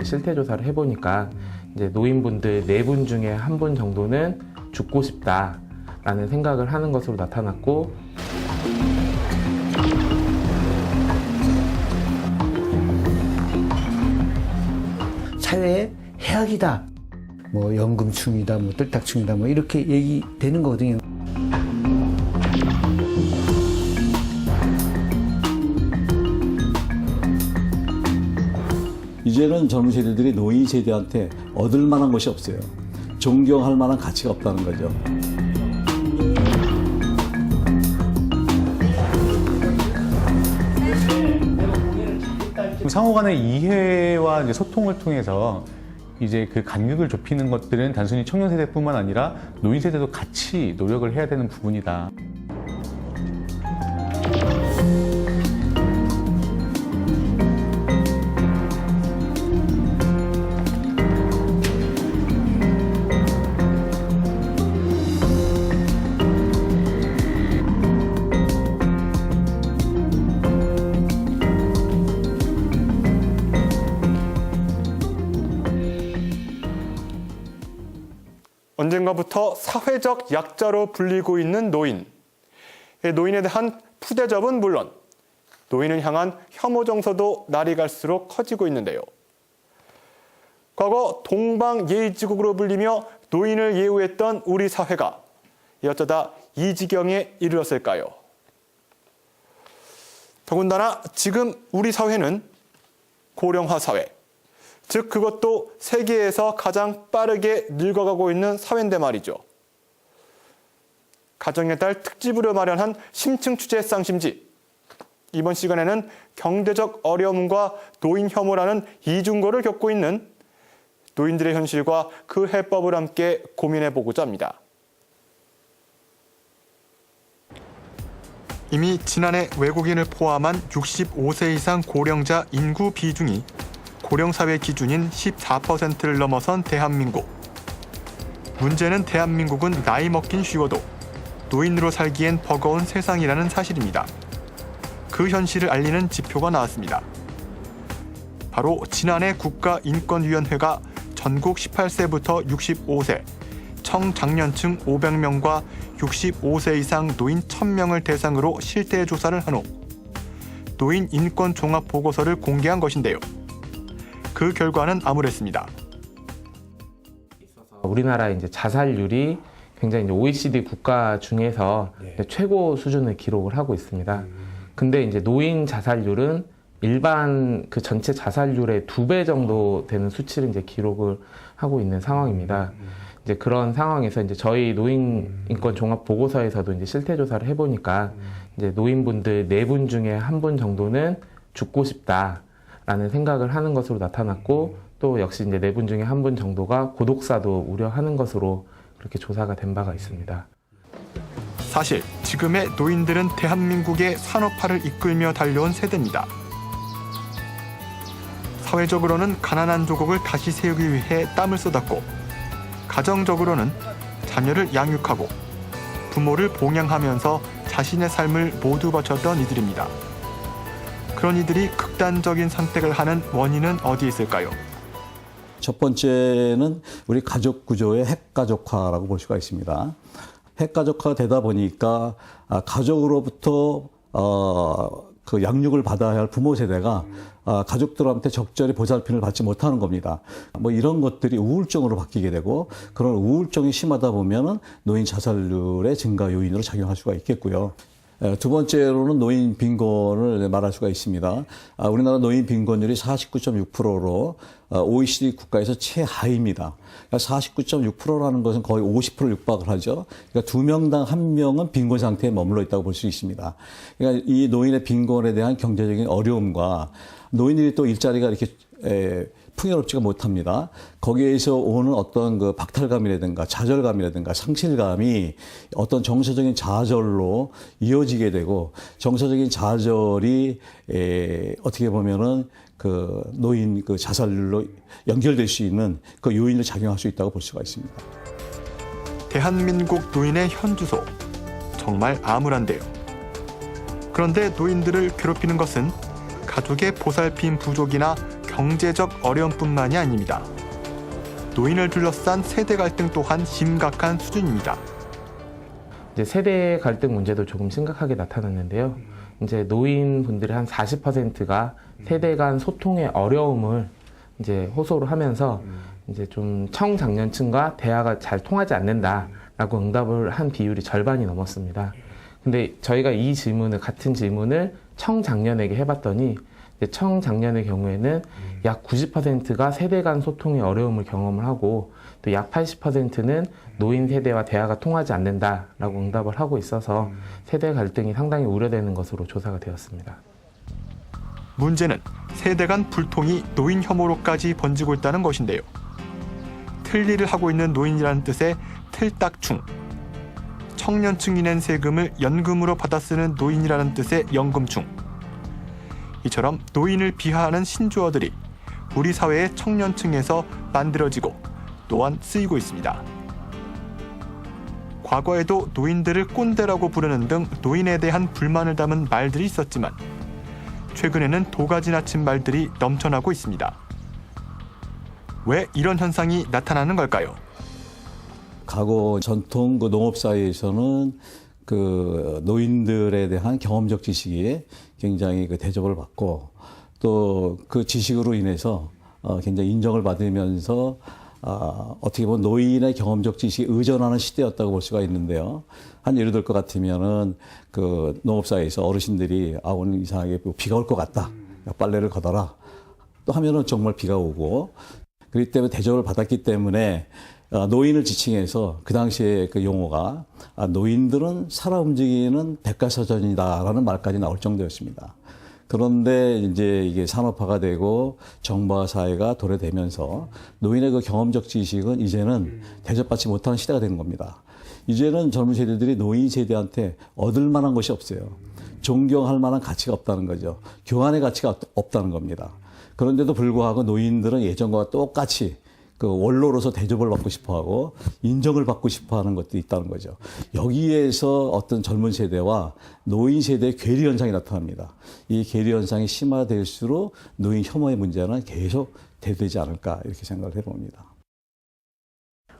실태 조사를 해보니까 이제 노인분들 4분 중에 1분 정도는 죽고 싶다라는 생각을 하는 것으로 나타났고, 사회의 해악이다. 뭐 연금충이다, 뭐 뜰딱충이다, 뭐 이렇게 얘기되는 거거든요. 이제는 젊은 세대들이 노인 세대한테 얻을 만한 것이 없어요. 존경할 만한 가치가 없다는 거죠. 상호 간의 이해와 이제 소통을 통해서 이제 그 간극을 좁히는 것들은 단순히 청년 세대뿐만 아니라 노인 세대도 같이 노력을 해야 되는 부분이다. 언젠가부터 사회적 약자로 불리고 있는 노인. 노인에 대한 푸대접은 물론 노인을 향한 혐오 정서도 날이 갈수록 커지고 있는데요. 과거 동방예의지국으로 불리며 노인을 예우했던 우리 사회가 어쩌다 이 지경에 이르렀을까요? 더군다나 지금 우리 사회는 고령화 사회, 즉 그것도 세계에서 가장 빠르게 늙어가고 있는 사회인데 말이죠. 가정의 달 특집으로 마련한 심층 취재 쌍심지. 이번 시간에는 경제적 어려움과 노인 혐오라는 이중고를 겪고 있는 노인들의 현실과 그 해법을 함께 고민해보고자 합니다. 이미 지난해 외국인을 포함한 65세 이상 고령자 인구 비중이 고령사회 기준인 14%를 넘어선 대한민국. 문제는 대한민국은 나이 먹긴 쉬워도 노인으로 살기엔 버거운 세상이라는 사실입니다. 그 현실을 알리는 지표가 나왔습니다. 바로 지난해 국가인권위원회가 전국 18세부터 65세, 청장년층 500명과 65세 이상 노인 1000명을 대상으로 실태 조사를 한 후 노인 인권 종합 보고서를 공개한 것인데요. 그 결과는 암울했습니다. 우리나라의 이제 자살률이 굉장히 이제 OECD 국가 중에서 최고 수준을 기록을 하고 있습니다. 근데 이제 노인 자살률은 일반 그 전체 자살률의 2배 정도 되는 수치를 이제 기록을 하고 있는 상황입니다. 이제 그런 상황에서 이제 저희 노인 인권 종합 보고서에서도 이제 실태 조사를 해보니까 이제 노인분들 4분 중에 1분 정도는 죽고 싶다라는 생각을 하는 것으로 나타났고, 또 역시 이제 4분 중에 1분 정도가 고독사도 우려하는 것으로 그렇게 조사가 된 바가 있습니다. 사실 지금의 노인들은 대한민국의 산업화를 이끌며 달려온 세대입니다. 사회적으로는 가난한 조국을 다시 세우기 위해 땀을 쏟았고, 가정적으로는 자녀를 양육하고 부모를 봉양하면서 자신의 삶을 모두 바쳤던 이들입니다. 그런 이들이 극단적인 선택을 하는 원인은 어디에 있을까요? 첫 번째는 우리 가족 구조의 핵가족화라고 볼 수가 있습니다. 핵가족화가 되다 보니까 가족으로부터 그 양육을 받아야 할 부모 세대가 가족들한테 적절히 보살핌을 받지 못하는 겁니다. 뭐 이런 것들이 우울증으로 바뀌게 되고, 그런 우울증이 심하다 보면은 노인 자살률의 증가 요인으로 작용할 수가 있겠고요. 두 번째로는 노인 빈곤을 말할 수가 있습니다. 우리나라 노인 빈곤율이 49.6%로 OECD 국가에서 최하위입니다. 49.6%라는 것은 거의 50%를 육박을 하죠. 그러니까 2명당 1명은 빈곤 상태에 머물러 있다고 볼 수 있습니다. 그러니까 이 노인의 빈곤에 대한 경제적인 어려움과 노인들이 또 일자리가 이렇게 풍요롭지가 못합니다. 거기에서 오는 어떤 그 박탈감이라든가 좌절감이라든가 상실감이 어떤 정서적인 좌절로 이어지게 되고, 정서적인 좌절이 어떻게 보면은 그 노인 그 자살률로 연결될 수 있는 그 요인을 작용할 수 있다고 볼 수가 있습니다. 대한민국 노인의 현주소, 정말 암울한데요. 그런데 노인들을 괴롭히는 것은 가족의 보살핌 부족이나 경제적 어려움뿐만이 아닙니다. 노인을 둘러싼 세대 갈등 또한 심각한 수준입니다. 이제 세대 갈등 문제도 조금 심각하게 나타났는데요. 이제 노인분들의 한 40%가 세대 간 소통의 어려움을 이제 호소를 하면서 이제 좀 청장년층과 대화가 잘 통하지 않는다라고 응답을 한 비율이 절반이 넘었습니다. 근데 저희가 이 질문을, 같은 질문을 청장년에게 해봤더니 이제 청장년의 경우에는 약 90%가 세대 간 소통의 어려움을 경험을 하고 또 약 80%는 노인 세대와 대화가 통하지 않는다라고 응답을 하고 있어서 세대 갈등이 상당히 우려되는 것으로 조사가 되었습니다. 문제는 세대 간 불통이 노인 혐오로까지 번지고 있다는 것인데요. 틀니를 하고 있는 노인이라는 뜻의 틀딱충, 청년층이 낸 세금을 연금으로 받아 쓰는 노인이라는 뜻의 연금충. 이처럼 노인을 비하하는 신조어들이 우리 사회의 청년층에서 만들어지고 또한 쓰이고 있습니다. 과거에도 노인들을 꼰대라고 부르는 등 노인에 대한 불만을 담은 말들이 있었지만 최근에는 도가 지나친 말들이 넘쳐나고 있습니다. 왜 이런 현상이 나타나는 걸까요? 과거 전통 그 농업 사회에서는 그 노인들에 대한 경험적 지식이 굉장히 그 대접을 받고 또 그 지식으로 인해서 굉장히 인정을 받으면서 어떻게 보면 노인의 경험적 지식에 의존하는 시대였다고 볼 수가 있는데요. 한 예를 들 것 같으면은 그 농업사회에서 어르신들이 오늘 이상하게 비가 올 것 같다. 빨래를 걷어라. 또 하면은 정말 비가 오고 그렇기 때문에 대접을 받았기 때문에 노인을 지칭해서 그 당시에 그 용어가 노인들은 살아 움직이는 백과사전이다라는 말까지 나올 정도였습니다. 그런데 이제 이게 산업화가 되고 정보화 사회가 도래되면서 노인의 그 경험적 지식은 이제는 대접받지 못하는 시대가 된 겁니다. 이제는 젊은 세대들이 노인 세대한테 얻을 만한 것이 없어요. 존경할 만한 가치가 없다는 거죠. 교환의 가치가 없다는 겁니다. 그런데도 불구하고 노인들은 예전과 똑같이 그 원로로서 대접을 받고 싶어하고 인정을 받고 싶어하는 것도 있다는 거죠. 여기에서 어떤 젊은 세대와 노인 세대의 괴리 현상이 나타납니다. 이 괴리 현상이 심화될수록 노인 혐오의 문제는 계속 대두되지 않을까 이렇게 생각을 해봅니다.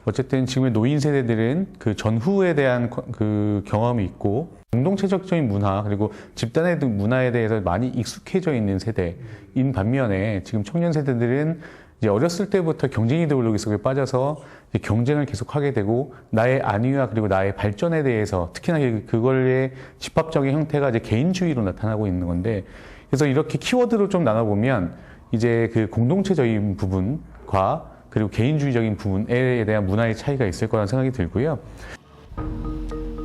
어쨌든 지금의 노인 세대들은 그 전후에 대한 그 경험이 있고 공동체적인 문화 그리고 집단의 문화에 대해서 많이 익숙해져 있는 세대인 반면에 지금 청년 세대들은 이제 어렸을 때부터 경쟁 이데올로기 속에 빠져서 이제 경쟁을 계속하게 되고 나의 안위와 그리고 나의 발전에 대해서 특히나 그걸의 집합적인 형태가 이제 개인주의로 나타나고 있는 건데 그래서 이렇게 키워드로 좀 나눠보면 이제 그 공동체적인 부분과 그리고 개인주의적인 부분에 대한 문화의 차이가 있을 거라는 생각이 들고요.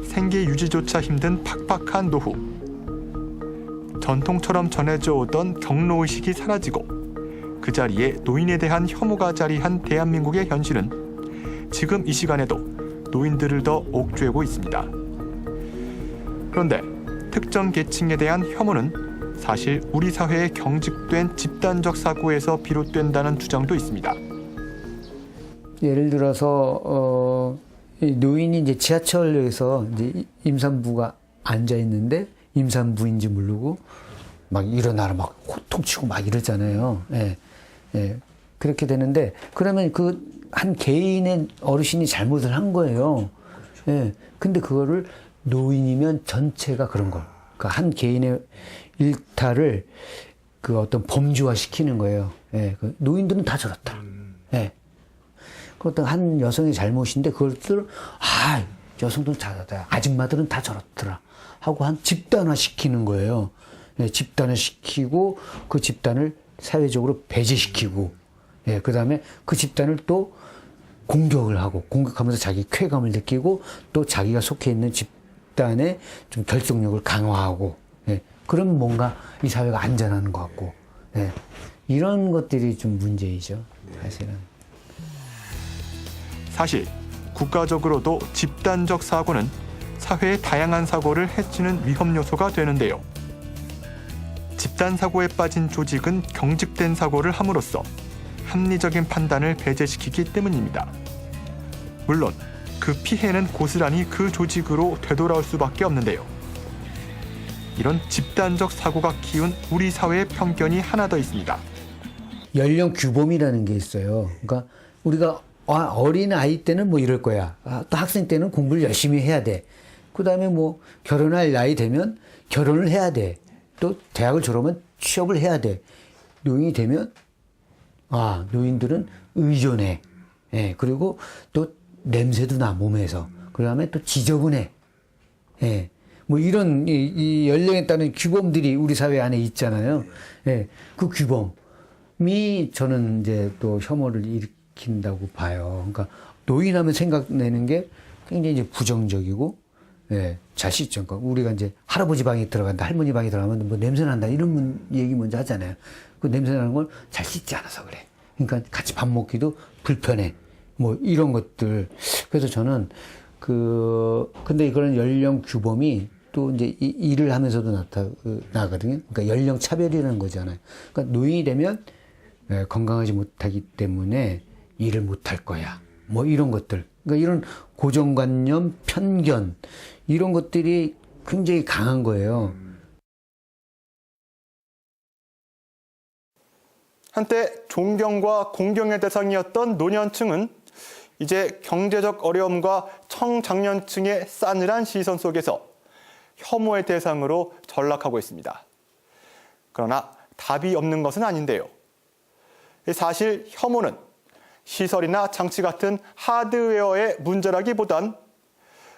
생계 유지조차 힘든 팍팍한 노후. 전통처럼 전해져 오던 경로의식이 사라지고 그 자리에 노인에 대한 혐오가 자리한 대한민국의 현실은 지금 이 시간에도 노인들을 더 옥죄고 있습니다. 그런데 특정 계층에 대한 혐오는 사실 우리 사회에 경직된 집단적 사고에서 비롯된다는 주장도 있습니다. 예를 들어서 이 노인이 이제 지하철에서 이제 임산부가 앉아 있는데 임산부인지 모르고 막 일어나라 막 호통치고 막 이러잖아요. 예. 예. 그렇게 되는데 그러면 그 한 개인의 어르신이 잘못을 한 거예요. 예. 근데 그거를 노인이면 전체가 그런 거. 그 한 개인의 일탈을 그 어떤 범주화 시키는 거예요. 예. 그 노인들은 다 저렇다. 예. 그 어떤 한 여성의 잘못인데 그것을 여성들은 다 저렇다. 아줌마들은 다 저렇더라. 하고 한 집단화 시키는 거예요. 예, 집단화 시키고 그 집단을 사회적으로 배제시키고, 예, 그 다음에 그 집단을 또 공격을 하고, 공격하면서 자기 쾌감을 느끼고, 또 자기가 속해 있는 집단의 좀 결속력을 강화하고, 예, 그러면 뭔가 이 사회가 안전한 것 같고, 예, 이런 것들이 좀 문제이죠, 사실은. 사실 국가적으로도 집단적 사고는 사회의 다양한 사고를 해치는 위험 요소가 되는데요. 집단 사고에 빠진 조직은 경직된 사고를 함으로써 합리적인 판단을 배제시키기 때문입니다. 물론 그 피해는 고스란히 그 조직으로 되돌아올 수밖에 없는데요. 이런 집단적 사고가 키운 우리 사회의 편견이 하나 더 있습니다. 연령 규범이라는 게 있어요. 그러니까 우리가 어린 아이 때는 뭐 이럴 거야. 또 학생 때는 공부를 열심히 해야 돼. 그다음에 뭐 결혼할 나이 되면 결혼을 해야 돼. 또 대학을 졸업하면 취업을 해야 돼. 노인이 되면 노인들은 의존해. 예, 그리고 또 냄새도 나 몸에서. 그다음에 또 지저분해. 예. 뭐 이런 이 연령에 따른 규범들이 우리 사회 안에 있잖아요. 예. 그 규범이 저는 이제 또 혐오를 일으킨다고 봐요. 그러니까 노인하면 생각내는 게 굉장히 이제 부정적이고, 예, 잘 씻죠. 그러니까 우리가 이제 할아버지 방에 들어간다, 할머니 방에 들어가면 뭐 냄새 난다 이런 얘기 먼저 하잖아요. 그 냄새 나는 걸 잘 씻지 않아서 그래. 그러니까 같이 밥 먹기도 불편해. 뭐 이런 것들. 그래서 저는 근데 그런 연령 규범이 또 이제 일을 하면서도 나거든요. 그러니까 연령 차별이라는 거잖아요. 그러니까 노인이 되면 건강하지 못하기 때문에 일을 못할 거야. 뭐 이런 것들. 그러니까 이런 고정관념, 편견 이런 것들이 굉장히 강한 거예요. 한때 존경과 공경의 대상이었던 노년층은 이제 경제적 어려움과 청장년층의 싸늘한 시선 속에서 혐오의 대상으로 전락하고 있습니다. 그러나 답이 없는 것은 아닌데요. 사실 혐오는 시설이나 장치 같은 하드웨어의 문제라기보단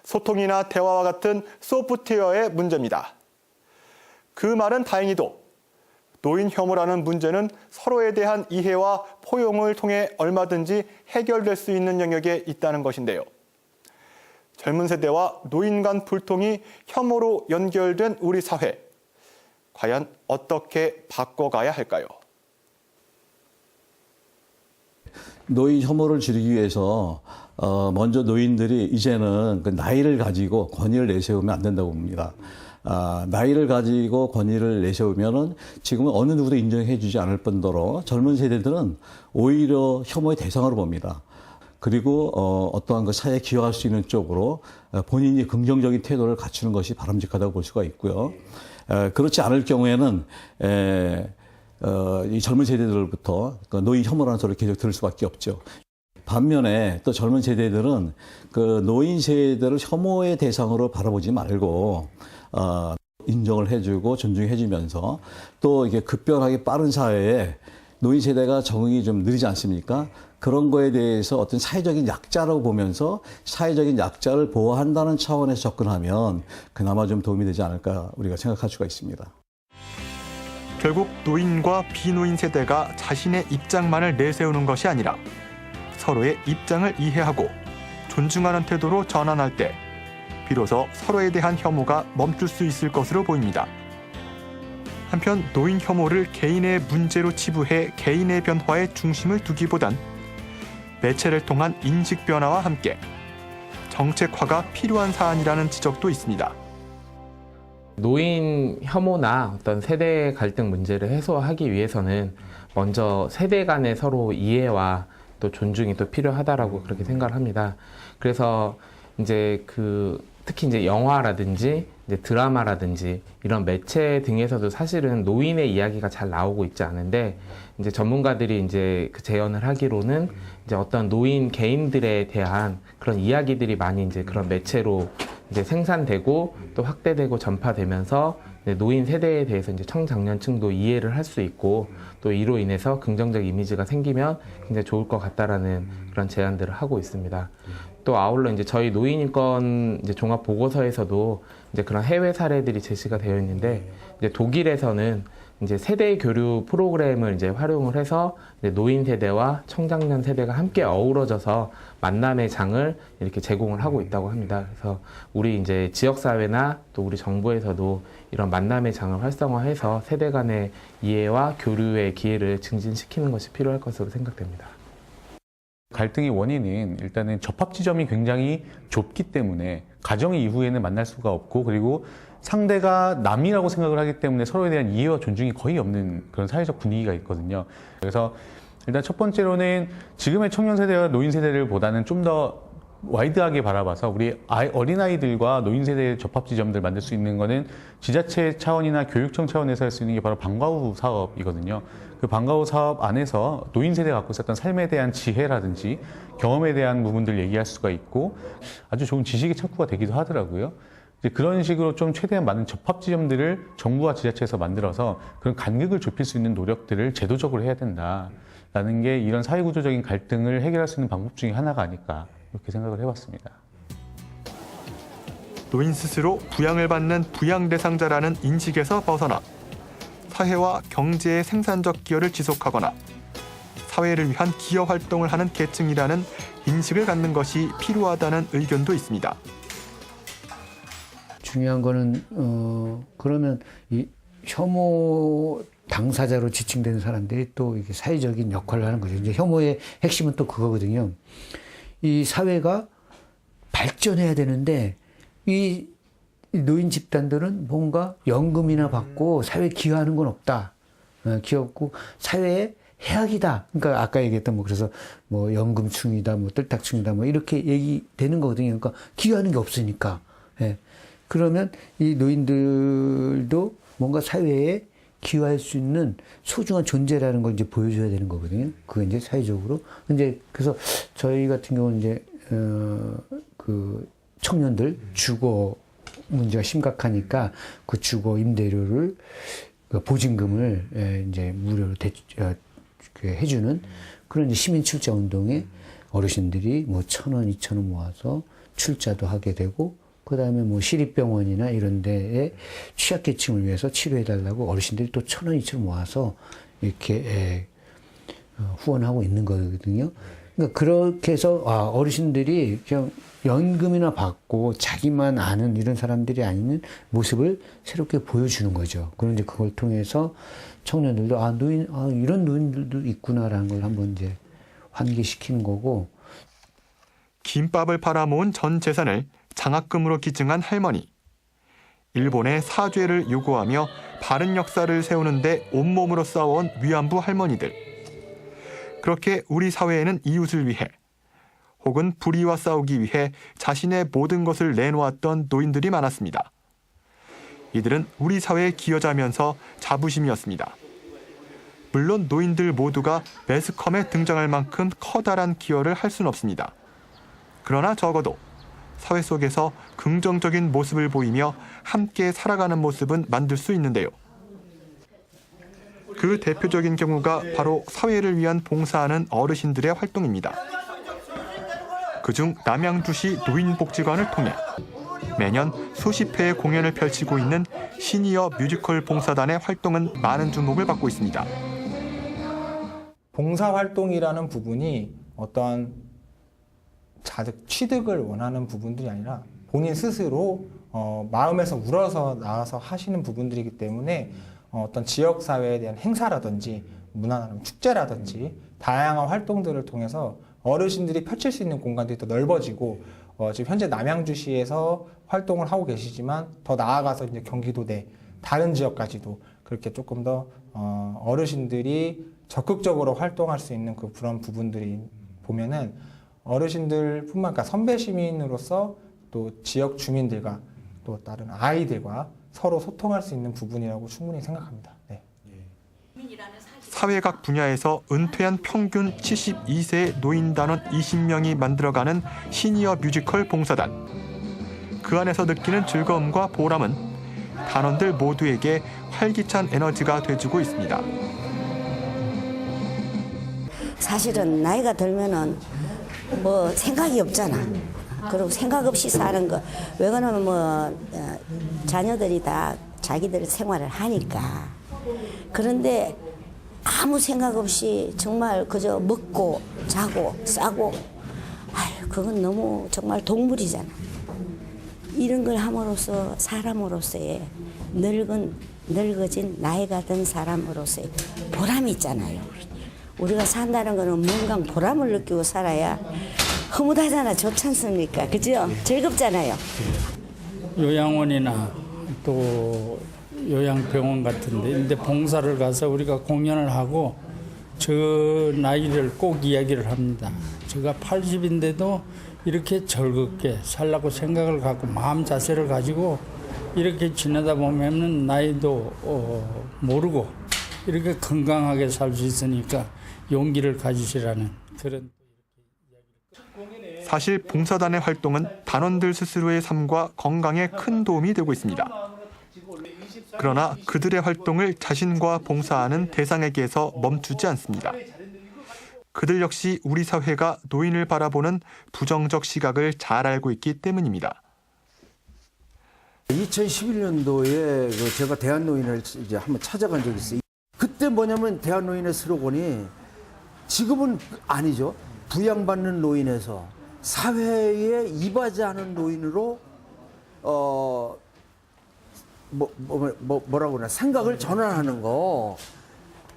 소통이나 대화와 같은 소프트웨어의 문제입니다. 그 말은 다행히도 노인 혐오라는 문제는 서로에 대한 이해와 포용을 통해 얼마든지 해결될 수 있는 영역에 있다는 것인데요. 젊은 세대와 노인 간 불통이 혐오로 연결된 우리 사회, 과연 어떻게 바꿔가야 할까요? 노인 혐오를 줄이기 위해서 먼저 노인들이 이제는 그 나이를 가지고 권위를 내세우면 안 된다고 봅니다. 나이를 가지고 권위를 내세우면은 지금은 어느 누구도 인정해주지 않을 뿐더러 젊은 세대들은 오히려 혐오의 대상으로 봅니다. 그리고 어떠한 그 사회에 기여할 수 있는 쪽으로 본인이 긍정적인 태도를 갖추는 것이 바람직하다고 볼 수가 있고요. 그렇지 않을 경우에는 이 젊은 세대들부터 노인 혐오라는 소리를 계속 들을 수밖에 없죠. 반면에 또 젊은 세대들은 그 노인 세대를 혐오의 대상으로 바라보지 말고 인정을 해주고 존중해주면서 또 이게 급변하게 빠른 사회에 노인 세대가 적응이 좀 느리지 않습니까? 그런 거에 대해서 어떤 사회적인 약자라고 보면서 사회적인 약자를 보호한다는 차원에서 접근하면 그나마 좀 도움이 되지 않을까 우리가 생각할 수가 있습니다. 결국 노인과 비노인 세대가 자신의 입장만을 내세우는 것이 아니라 서로의 입장을 이해하고 존중하는 태도로 전환할 때 비로소 서로에 대한 혐오가 멈출 수 있을 것으로 보입니다. 한편 노인 혐오를 개인의 문제로 치부해 개인의 변화에 중심을 두기보단 매체를 통한 인식 변화와 함께 정책화가 필요한 사안이라는 지적도 있습니다. 노인 혐오나 어떤 세대 갈등 문제를 해소하기 위해서는 먼저 세대 간의 서로 이해와 또 존중이 또 필요하다라고 그렇게 생각을 합니다. 그래서 이제 특히 이제 영화라든지 이제 드라마라든지 이런 매체 등에서도 사실은 노인의 이야기가 잘 나오고 있지 않은데 이제 전문가들이 이제 재현을 하기로는 이제 어떤 노인 개인들에 대한 그런 이야기들이 많이 이제 그런 매체로 이제 생산되고 또 확대되고 전파되면서 노인 세대에 대해서 이제 청장년층도 이해를 할 수 있고 또 이로 인해서 긍정적 이미지가 생기면 굉장히 좋을 것 같다라는 그런 제안들을 하고 있습니다. 또 아울러 이제 저희 노인인권 이제 종합 보고서에서도 이제 그런 해외 사례들이 제시가 되어 있는데 이제 독일에서는 이제 세대 교류 프로그램을 이제 활용을 해서 이제 노인 세대와 청장년 세대가 함께 어우러져서 만남의 장을 이렇게 제공을 하고 있다고 합니다. 그래서 우리 이제 지역 사회나 또 우리 정부에서도 이런 만남의 장을 활성화해서 세대 간의 이해와 교류의 기회를 증진시키는 것이 필요할 것으로 생각됩니다. 갈등의 원인은 일단은 접합 지점이 굉장히 좁기 때문에 가정 이후에는 만날 수가 없고 그리고 상대가 남이라고 생각을 하기 때문에 서로에 대한 이해와 존중이 거의 없는 그런 사회적 분위기가 있거든요. 그래서 일단 첫 번째로는 지금의 청년 세대와 노인 세대를 보다는 좀 더 와이드하게 바라봐서 우리 어린아이들과 노인 세대의 접합 지점들 만들 수 있는 거는 지자체 차원이나 교육청 차원에서 할 수 있는 게 바로 방과 후 사업이거든요. 그 방과 후 사업 안에서 노인 세대가 갖고 있었던 삶에 대한 지혜라든지 경험에 대한 부분들 얘기할 수가 있고 아주 좋은 지식의 창구가 되기도 하더라고요. 이제 그런 식으로 좀 최대한 많은 접합 지점들을 정부와 지자체에서 만들어서 그런 간극을 좁힐 수 있는 노력들을 제도적으로 해야 된다라는 게 이런 사회구조적인 갈등을 해결할 수 있는 방법 중에 하나가 아닐까 이렇게 생각을 해봤습니다. 노인 스스로 부양을 받는 부양 대상자라는 인식에서 벗어나 사회와 경제의 생산적 기여를 지속하거나 사회를 위한 기여 활동을 하는 계층이라는 인식을 갖는 것이 필요하다는 의견도 있습니다. 중요한 거는 그러면 이 혐오 당사자로 지칭되는 사람들이 또 이게 사회적인 역할을 하는 거죠. 이제 혐오의 핵심은 또 그거거든요. 이 사회가 발전해야 되는데 이 노인 집단들은 뭔가 연금이나 받고 사회에 기여하는 건 없다. 기여없고 사회에 해악이다. 그러니까 아까 얘기했던 뭐 그래서 뭐 연금충이다, 뭐 뜰딱충이다, 뭐 이렇게 얘기되는 거거든요. 그러니까 기여하는 게 없으니까. 예. 그러면 이 노인들도 뭔가 사회에 기여할 수 있는 소중한 존재라는 걸 이제 보여줘야 되는 거거든요. 그게 이제 사회적으로. 이제 그래서 저희 같은 경우는 이제 그 청년들 주거 문제가 심각하니까 그 주거 임대료를 그 보증금을 이제 무료로 해주는 그런 이제 시민 출자 운동에 어르신들이 뭐 1,000원, 2,000원 모아서 출자도 하게 되고 그다음에 뭐 시립병원이나 이런 데에 취약계층을 위해서 치료해달라고 어르신들이 또 1,000원, 2,000원 모아서 이렇게 후원하고 있는 거거든요. 그러니까 그렇게 해서 어르신들이 그냥 연금이나 받고 자기만 아는 이런 사람들이 아닌 모습을 새롭게 보여주는 거죠. 그런데 그걸 통해서 청년들도 이런 노인들도 있구나라는 걸 한번 이제 환기시키는 거고. 김밥을 팔아 모은 전 재산을 장학금으로 기증한 할머니. 일본의 사죄를 요구하며 바른 역사를 세우는데 온몸으로 싸워온 위안부 할머니들. 그렇게 우리 사회에는 이웃을 위해 혹은 불의와 싸우기 위해 자신의 모든 것을 내놓았던 노인들이 많았습니다. 이들은 우리 사회의 기여자면서 자부심이었습니다. 물론 노인들 모두가 매스컴에 등장할 만큼 커다란 기여를 할 수는 없습니다. 그러나 적어도 사회 속에서 긍정적인 모습을 보이며 함께 살아가는 모습은 만들 수 있는데요. 그 대표적인 경우가 바로 사회를 위한 봉사하는 어르신들의 활동입니다. 그중 남양주시 노인복지관을 통해 매년 수십 회의 공연을 펼치고 있는 시니어 뮤지컬 봉사단의 활동은 많은 주목을 받고 있습니다. 봉사활동이라는 부분이 어떤 취득을 원하는 부분들이 아니라 본인 스스로 마음에서 우러서 나와서 하시는 부분들이기 때문에 어떤 지역사회에 대한 행사라든지 문화나 축제라든지 다양한 활동들을 통해서 어르신들이 펼칠 수 있는 공간들이 더 넓어지고 지금 현재 남양주시에서 활동을 하고 계시지만 더 나아가서 이제 경기도 내 다른 지역까지도 그렇게 조금 더 어르신들이 적극적으로 활동할 수 있는 그런 부분들이 보면은 어르신들뿐만 아니라 선배 시민으로서 또 지역 주민들과 또 다른 아이들과 서로 소통할 수 있는 부분이라고 충분히 생각합니다. 네. 사회 각 분야에서 은퇴한 평균 72세 노인단원 20명이 만들어가는 시니어 뮤지컬 봉사단. 그 안에서 느끼는 즐거움과 보람은 단원들 모두에게 활기찬 에너지가 돼주고 있습니다. 사실은 나이가 들면은 뭐 생각이 없잖아. 그리고 생각 없이 사는 거. 왜 그러면 뭐 자녀들이 다 자기들 생활을 하니까. 그런데 아무 생각 없이 정말 그저 먹고 자고 싸고 그건 너무 정말 동물이잖아. 이런 걸 함으로써 사람으로서의 늙어진 나이가 든 사람으로서의 보람이 있잖아요. 우리가 산다는 거는 뭔가 보람을 느끼고 살아야 허무하잖아. 좋지 않습니까? 그죠? 즐겁잖아요. 요양원이나 또 요양병원 같은데 근데 봉사를 가서 우리가 공연을 하고 저 나이를 꼭 이야기를 합니다. 제가 80인데도 이렇게 즐겁게 살라고 생각을 갖고 마음 자세를 가지고 이렇게 지내다 보면은 나이도 모르고 이렇게 건강하게 살 수 있으니까 용기를 가지시라는 그런. 사실 봉사단의 활동은 단원들 스스로의 삶과 건강에 큰 도움이 되고 있습니다. 그러나 그들의 활동을 자신과 봉사하는 대상에게서 멈추지 않습니다. 그들 역시 우리 사회가 노인을 바라보는 부정적 시각을 잘 알고 있기 때문입니다. 2011년도에 제가 대한노인을 이제 한번 찾아간 적이 있어요. 그때 뭐냐면 대한노인의 슬로건이 지금은 아니죠. 부양받는 노인에서 사회에 이바지 않은 노인으로 뭐라고 그러나 생각을 전환하는 거,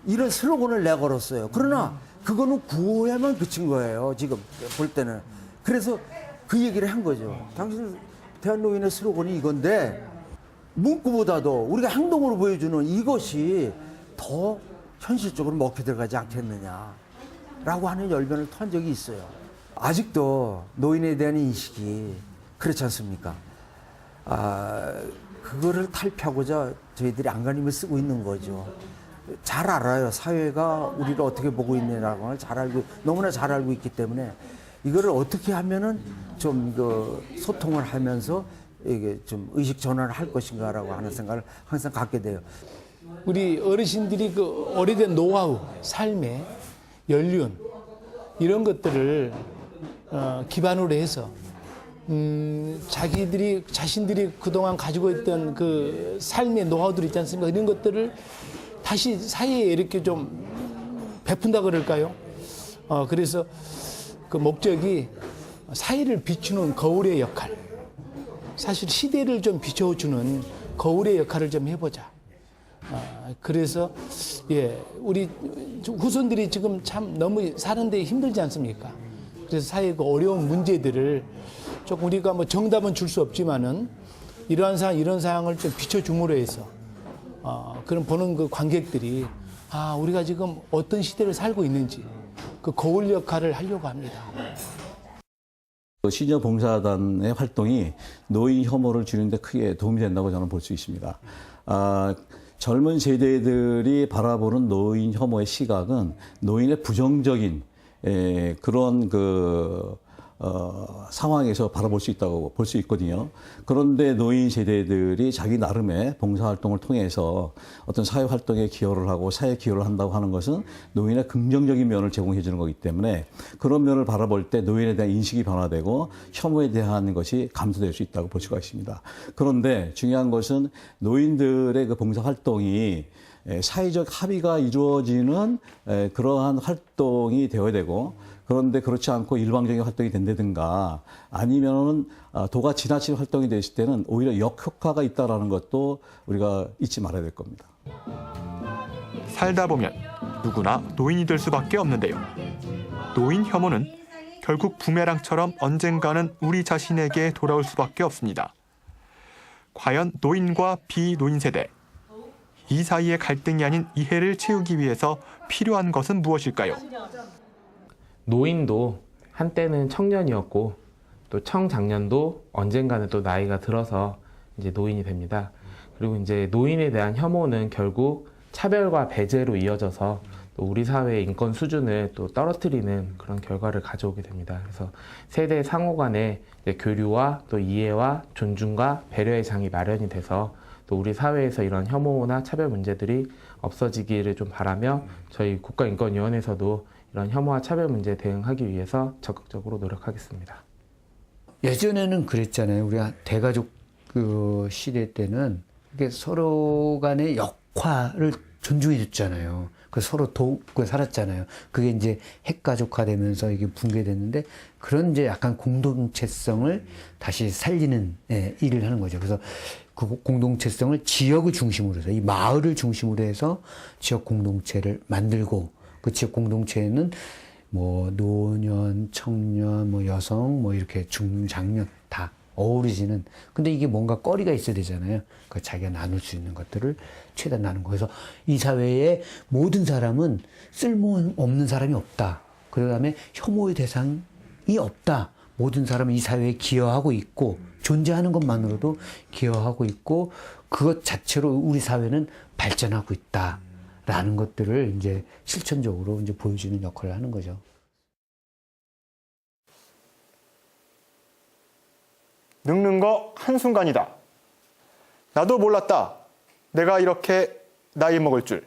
이런 슬로건을 내걸었어요. 그러나 그거는 구호에만 그친 거예요. 지금 볼 때는. 그래서 그 얘기를 한 거죠. 당신 대한노인의 슬로건이 이건데 문구보다도 우리가 행동으로 보여주는 이것이 더 현실적으로 먹혀 들어가지 않겠느냐라고 하는 열변을 토한 적이 있어요. 아직도 노인에 대한 인식이 그렇지 않습니까? 그거를 탈피하고자 저희들이 안간힘을 쓰고 있는 거죠. 잘 알아요. 사회가 우리를 어떻게 보고 있느냐라는 걸 잘 알고, 너무나 잘 알고 있기 때문에 이거를 어떻게 하면은 좀 소통을 하면서 이게 좀 의식 전환을 할 것인가라고 하는 생각을 항상 갖게 돼요. 우리 어르신들이 그 오래된 노하우, 삶의 연륜 이런 것들을 기반으로 해서 자신들이 그동안 가지고 있던 그 삶의 노하우들 있지 않습니까? 이런 것들을 다시 사회에 이렇게 좀 베푼다 그럴까요? 그래서 그 목적이 사회를 비추는 거울의 역할, 사실 시대를 좀 비춰주는 거울의 역할을 좀 해보자. 그래서 우리 후손들이 지금 참 너무 사는데 힘들지 않습니까? 그래서 사회의 그 어려운 문제들을 조금 우리가 뭐 정답은 줄 수 없지만은 이러한 상황, 이런 상황을 좀 비춰줌으로 해서 그런 보는 그 관객들이 우리가 지금 어떤 시대를 살고 있는지 그 거울 역할을 하려고 합니다. 시니어 봉사단의 활동이 노인 혐오를 줄이는 데 크게 도움이 된다고 저는 볼 수 있습니다. 젊은 세대들이 바라보는 노인 혐오의 시각은 노인의 부정적인 그런 상황에서 바라볼 수 있다고 볼 수 있거든요. 그런데 노인 세대들이 자기 나름의 봉사활동을 통해서 어떤 사회활동에 기여를 하고 사회 기여를 한다고 하는 것은 노인의 긍정적인 면을 제공해 주는 거기 때문에 그런 면을 바라볼 때 노인에 대한 인식이 변화되고 혐오에 대한 것이 감소될 수 있다고 볼 수가 있습니다. 그런데 중요한 것은 노인들의 그 봉사활동이 사회적 합의가 이루어지는 그러한 활동이 되어야 되고, 그런데 그렇지 않고 일방적인 활동이 된다든가 아니면은 도가 지나친 활동이 됐을 때는 오히려 역효과가 있다라는 것도 우리가 잊지 말아야 될 겁니다. 살다 보면 누구나 노인이 될 수밖에 없는데요. 노인 혐오는 결국 부메랑처럼 언젠가는 우리 자신에게 돌아올 수밖에 없습니다. 과연 노인과 비노인 세대, 이 사이의 갈등이 아닌 이해를 채우기 위해서 필요한 것은 무엇일까요? 노인도 한때는 청년이었고 또 청장년도 언젠가는 또 나이가 들어서 이제 노인이 됩니다. 그리고 이제 노인에 대한 혐오는 결국 차별과 배제로 이어져서 또 우리 사회의 인권 수준을 또 떨어뜨리는 그런 결과를 가져오게 됩니다. 그래서 세대 상호 간의 교류와 또 이해와 존중과 배려의 장이 마련이 돼서 또 우리 사회에서 이런 혐오나 차별 문제들이 없어지기를 좀 바라며 저희 국가인권위원회에서도 이런 혐오와 차별 문제에 대응하기 위해서 적극적으로 노력하겠습니다. 예전에는 그랬잖아요. 우리가 대가족 시대 때는 이게 서로 간의 역할을 존중해 줬잖아요. 그 서로 돕고 살았잖아요. 그게 이제 핵가족화되면서 이게 붕괴됐는데 그런 이제 약간 공동체성을 다시 살리는 일을 하는 거죠. 그래서 그 공동체성을 지역을 중심으로 해서 이 마을을 중심으로 해서 지역 공동체를 만들고 그 지역 공동체에는 뭐 노년, 청년, 뭐 여성, 뭐 이렇게 중장년 다 어우러지는. 근데 이게 뭔가 거리가 있어야 되잖아요. 그 자기가 나눌 수 있는 것들을 최대한 나누는 거. 그래서 이 사회의 모든 사람은 쓸모없는 사람이 없다. 그다음에 혐오의 대상이 없다. 모든 사람은 이 사회에 기여하고 있고 존재하는 것만으로도 기여하고 있고 그것 자체로 우리 사회는 발전하고 있다라는 것들을 이제 실천적으로 이제 보여주는 역할을 하는 거죠. 늙는 거 한순간이다. 나도 몰랐다. 내가 이렇게 나이 먹을 줄.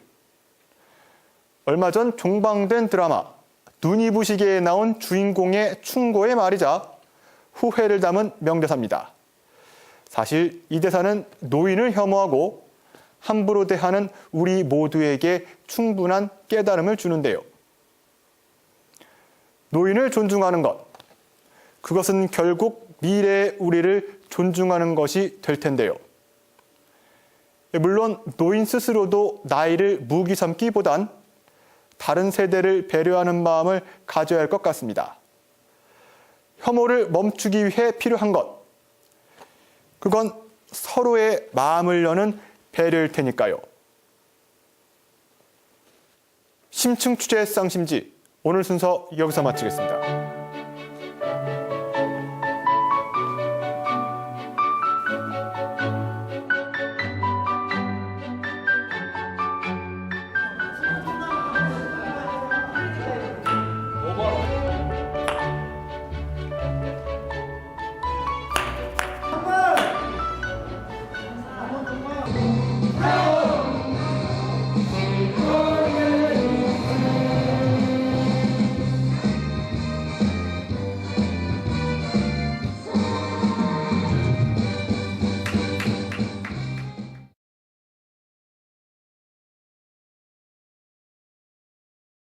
얼마 전 종방된 드라마 눈이 부시게에 나온 주인공의 충고의 말이자 후회를 담은 명대사입니다. 사실 이 대사는 노인을 혐오하고 함부로 대하는 우리 모두에게 충분한 깨달음을 주는데요. 노인을 존중하는 것, 그것은 결국 미래의 우리를 존중하는 것이 될 텐데요. 물론 노인 스스로도 나이를 무기 삼기보단 다른 세대를 배려하는 마음을 가져야 할 것 같습니다. 혐오를 멈추기 위해 필요한 것, 그건 서로의 마음을 여는 배려일 테니까요. 심층 취재 쌍심지, 오늘 순서 여기서 마치겠습니다.